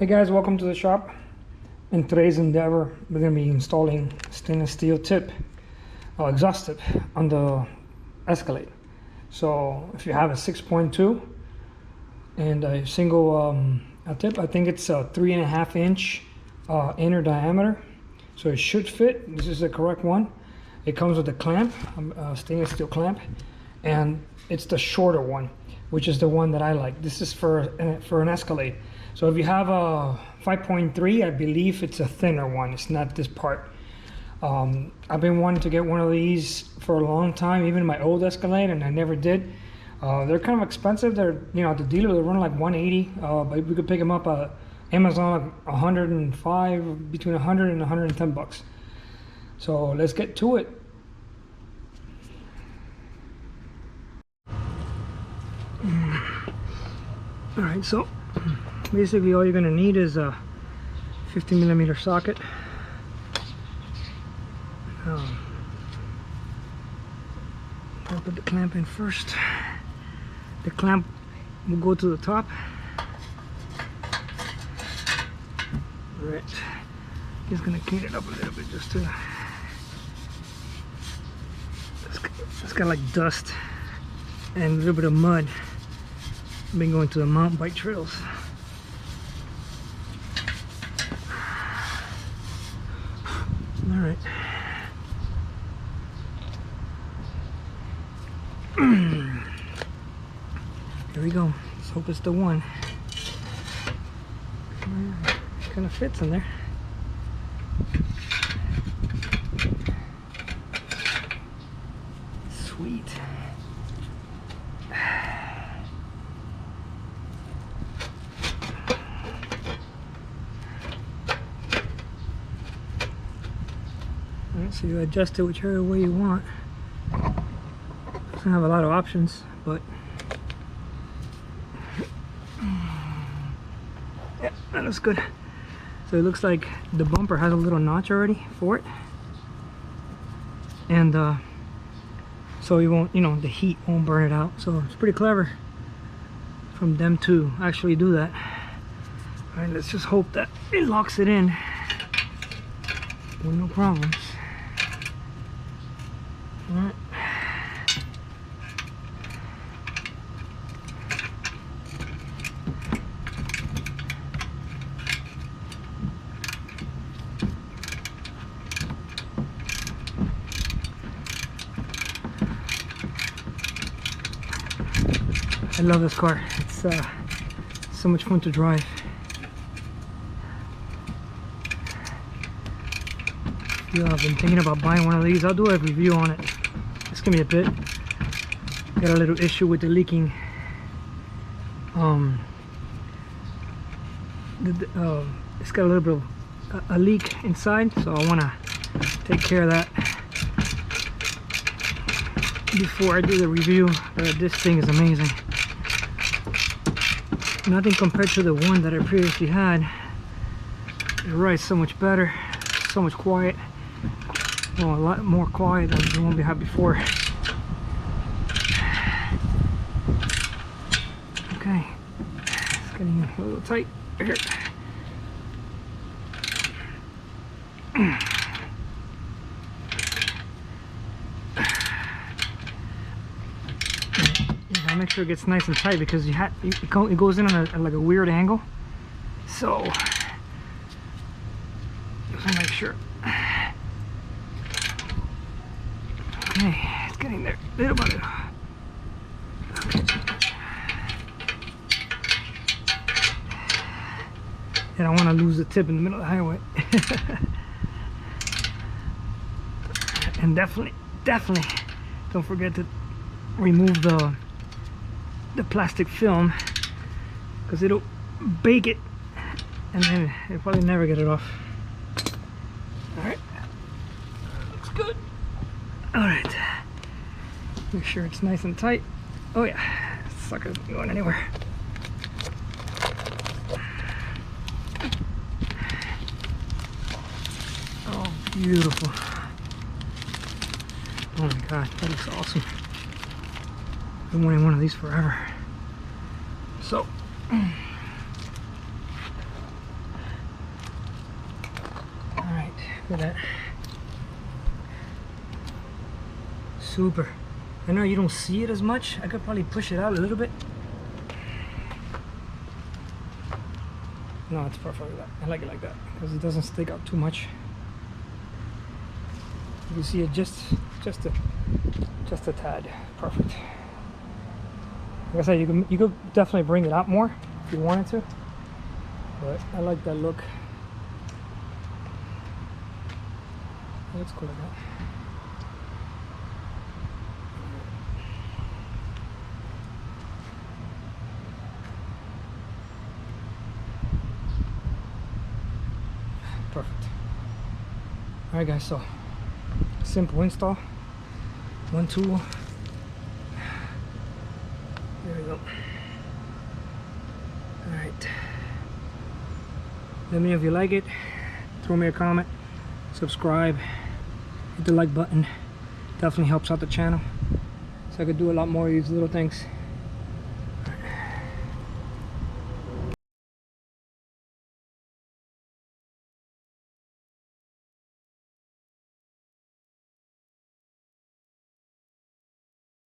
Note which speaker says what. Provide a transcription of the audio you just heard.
Speaker 1: Hey guys, welcome to the shop. In today's endeavor, we're going to be installing stainless steel tip, exhaust tip on the Escalade. So if you have a 6.2 and a single tip, I think it's a 3.5 inch inner diameter. So it should fit. This is the correct one. It comes with a clamp, a stainless steel clamp, and it's the shorter one, which is the one that I like. This is for an Escalade. So if you have a 5.3, I believe it's a thinner one. It's not this part. I've been wanting to get one of these for a long time, even my old Escalade, and I never did. They're kind of expensive. They're, you know, at the dealer they run like 180, but we could pick them up at Amazon like 105, between 100 and 110 bucks. So let's get to it. All right, so basically all you're going to need is a 50mm socket. I'll put the clamp in first. The clamp will go to the top. All right, just going to clean it up a little bit just to... It's got like dust and a little bit of mud. I've been going to the mountain bike trails. All right. Here we go. Let's hope it's the one. Kind of fits in there. Sweet. So you adjust it whichever way you want. Doesn't have a lot of options, but yeah, that looks good. So it looks like the bumper has a little notch already for it, and so you won't, you know, the heat won't burn it out. So it's pretty clever from them to actually do that. All right, let's just hope that it locks it in with no problems. All right. I love this car. It's so much fun to drive. Yeah, I've been thinking about buying one of these. I'll do a review on it. Just give me a bit. Got a little issue with the leaking. It's got a little bit of a leak inside, so I want to take care of that before I do the review. But this thing is amazing. Nothing compared to the one that I previously had. It rides so much better, so much quiet. Well, a lot more quiet than the one we had before. Okay, it's getting a little tight here. I'll make sure it gets nice and tight because it goes in on like a weird angle. So just make sure. Okay, it's getting there little by little. Okay. I don't want to lose the tip in the middle of the highway. And definitely don't forget to remove the plastic film, because it'll bake it and then you'll probably never get it off. Alright, looks good. Alright, make sure it's nice and tight. Oh yeah, this sucker's not going anywhere. Oh, beautiful. Oh my god, that looks awesome. I've been wanting one of these forever. So Look at that. Super. I know you don't see it as much. I could probably push it out a little bit. No, it's perfect like that. I like it like that because it doesn't stick out too much. You can see it just a tad. Perfect. Like I said, you could definitely bring it out more if you wanted to, but I like that look. Let's go like that. Perfect. All right, guys. So simple install. One tool. There we go. All right. Let me know if you like it. Throw me a comment. Subscribe. Hit the like button. Definitely helps out the channel. So I could do a lot more of these little things.